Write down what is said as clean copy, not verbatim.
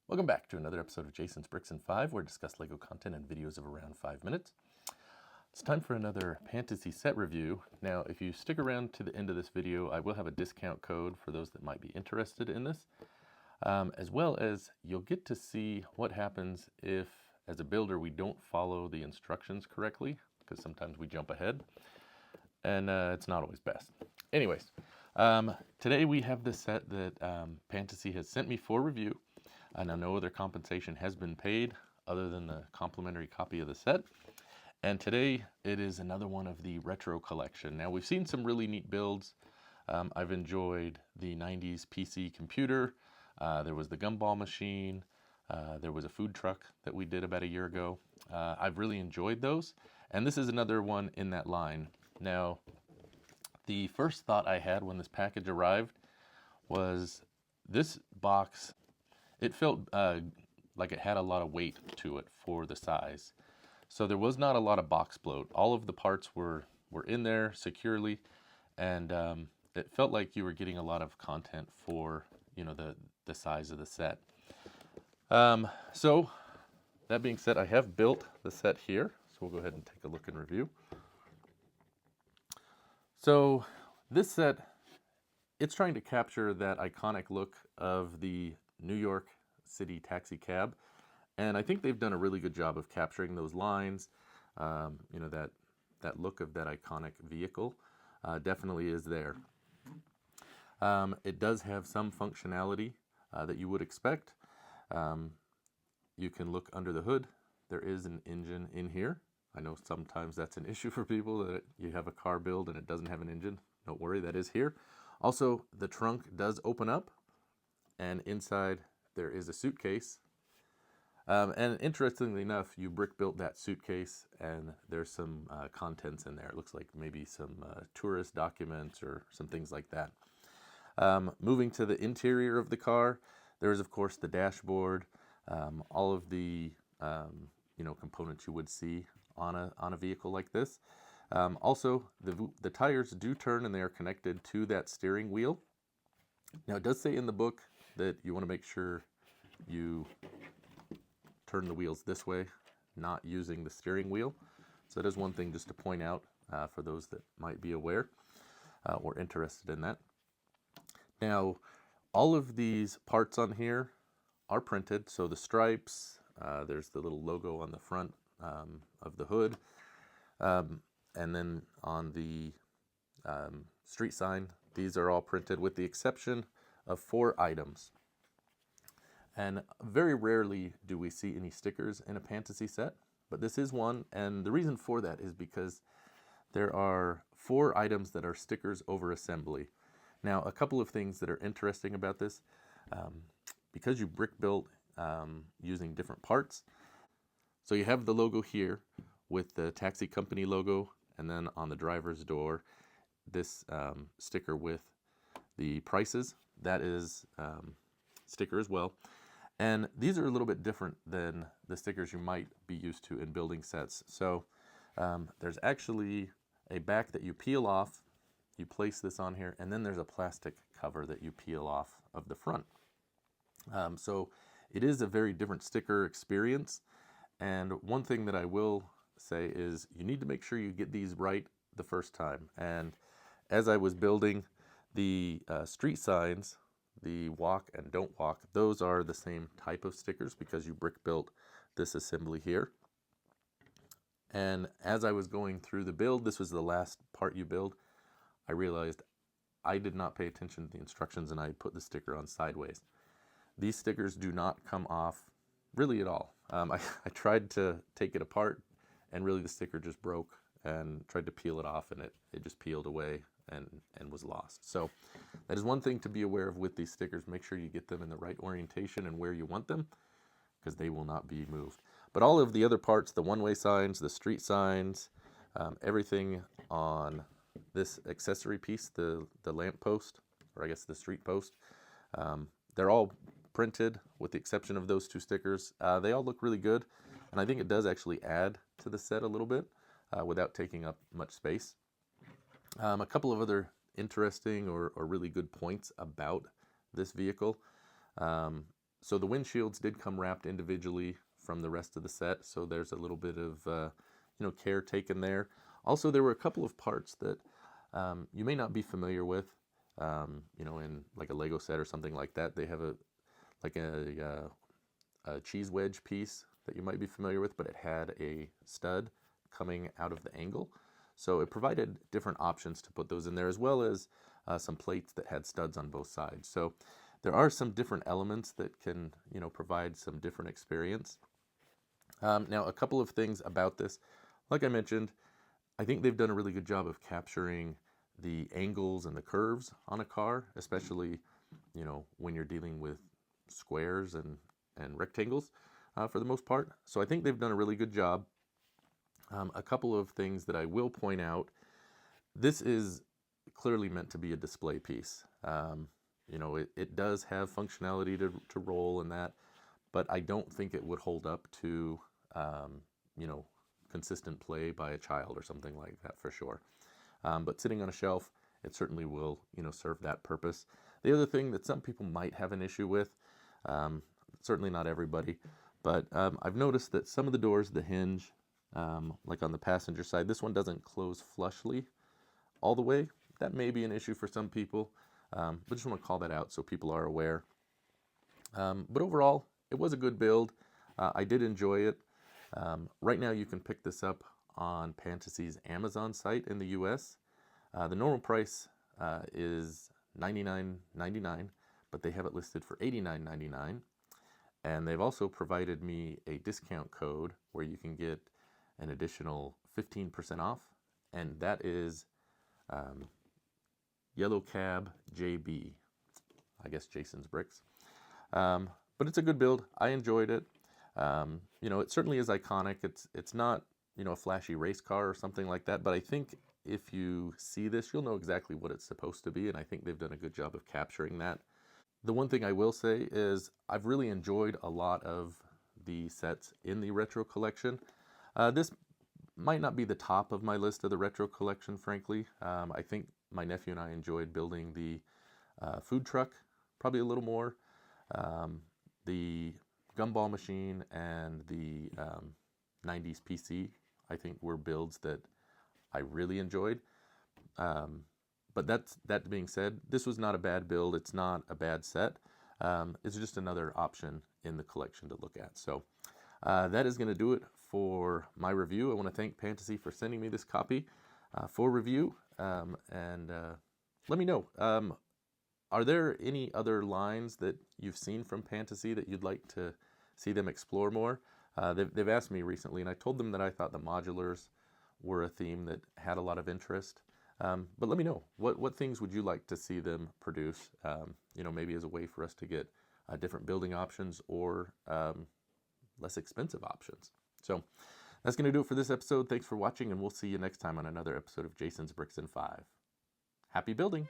Welcome back to another episode of Jason's Bricks and 5, where we discuss LEGO content and videos of around 5 minutes. It's time for another Pantasy set review. Now, if you stick around to the end of this video, I will have a discount code for those that might be interested in this, as well as you'll get to see what happens if, as a builder, we don't follow the instructions correctly, because sometimes we jump ahead, and it's not always best. Anyways, today we have this set that Pantasy has sent me for review. Now, no other compensation has been paid other than the complimentary copy of the set. And today it is another one of the retro collection. Now, we've seen some really neat builds. I've enjoyed the 90s PC computer. There was the gumball machine. There was a food truck that we did about a year ago. I've really enjoyed those. And this is another one in that line. Now, the first thought I had when this package arrived was this box, it felt like it had a lot of weight to it for the size. So there was not a lot of box bloat. All of the parts were in there securely, and it felt like you were getting a lot of content for, the size of the set. So that being said, I have built the set here. So we'll go ahead and take a look and review. So this set, it's trying to capture that iconic look of the New York City taxi cab, and I think they've done a really good job of capturing those lines. That look of that iconic vehicle definitely is there. It does have some functionality that you would expect. You can look under the hood. There is an engine in here. I know sometimes that's an issue for people, that you have a car build and it doesn't have an engine. Don't worry, that is here. Also, the trunk does open up, and inside there is a suitcase. And interestingly enough, you brick built that suitcase, and there's some contents in there. It looks like maybe some tourist documents or some things like that. Moving to the interior of the car, there is of course the dashboard, all of the components you would see on a vehicle like this. Also, the tires do turn, and they are connected to that steering wheel. Now, it does say in the book that you want to make sure you turn the wheels this way, not using the steering wheel. So that is one thing just to point out for those that might be aware or interested in that. Now, all of these parts on here are printed. So the stripes, there's the little logo on the front of the hood. And then on the street sign, these are all printed with the exception of 4 items. And very rarely do we see any stickers in a Pantasy set, but this is one. And the reason for that is because there are 4 items that are stickers over assembly. Now, a couple of things that are interesting about this, because you brick built using different parts. So you have the logo here with the taxi company logo, and then on the driver's door, this sticker with the prices, that is sticker as well. And these are a little bit different than the stickers you might be used to in building sets. So there's actually a back that you peel off, you place this on here, and then there's a plastic cover that you peel off of the front. So it is a very different sticker experience. And one thing that I will say is you need to make sure you get these right the first time. And as I was building the street signs, the walk and don't walk, those are the same type of stickers because you brick built this assembly here. And as I was going through the build, this was the last part you build, I realized I did not pay attention to the instructions, and I put the sticker on sideways. These stickers do not come off really at all. I tried to take it apart, and really the sticker just broke, and tried to peel it off, and it just peeled away and was lost. So that is one thing to be aware of with these stickers. Make sure you get them in the right orientation and where you want them, because they will not be moved. But all of the other parts, the one-way signs, the street signs, everything on this accessory piece, the lamp post, or I guess the street post, they're all printed with the exception of those 2 stickers. They all look really good, and I think it does actually add to the set a little bit without taking up much space. A couple of other interesting or really good points about this vehicle. So the windshields did come wrapped individually from the rest of the set, so there's a little bit of care taken there. Also, there were a couple of parts that you may not be familiar with. In like a Lego set or something like that, they have a cheese wedge piece that you might be familiar with, but it had a stud coming out of the angle. So it provided different options to put those in there, as well as some plates that had studs on both sides. So there are some different elements that can, provide some different experience. Now, a couple of things about this. Like I mentioned, I think they've done a really good job of capturing the angles and the curves on a car, especially, when you're dealing with squares and rectangles for the most part. So I think they've done a really good job. A couple of things that I will point out. This is clearly meant to be a display piece. It does have functionality to roll and that, but I don't think it would hold up to, consistent play by a child or something like that for sure. But sitting on a shelf, it certainly will, serve that purpose. The other thing that some people might have an issue with, certainly not everybody, but I've noticed that some of the doors, the hinge, like on the passenger side, this one doesn't close flushly all the way. That may be an issue for some people, but just want to call that out so people are aware. But overall, it was a good build. I did enjoy it. Right now, you can pick this up on Pantasy's Amazon site in the US. The normal price is $99.99, but they have it listed for $89.99. And they've also provided me a discount code where you can get an additional 15% off, and that is Yellow Cab JB. I guess Jason's Bricks. But it's a good build. I enjoyed it. It certainly is iconic. It's not, a flashy race car or something like that, but I think if you see this, you'll know exactly what it's supposed to be, and I think they've done a good job of capturing that. The one thing I will say is I've really enjoyed a lot of the sets in the retro collection. This might not be the top of my list of the retro collection, frankly. I think my nephew and I enjoyed building the food truck probably a little more. The gumball machine and the 90s PC, I think, were builds that I really enjoyed. But that being said, this was not a bad build. It's not a bad set. It's just another option in the collection to look at. So that is going to do it for my review. I want to thank Pantasy for sending me this copy for review. And let me know, are there any other lines that you've seen from Pantasy that you'd like to see them explore more? They've asked me recently, and I told them that I thought the modulars were a theme that had a lot of interest. But let me know, what things would you like to see them produce, maybe as a way for us to get different building options or less expensive options. So that's going to do it for this episode. Thanks for watching, and we'll see you next time on another episode of Jason's Bricks in 5. Happy building!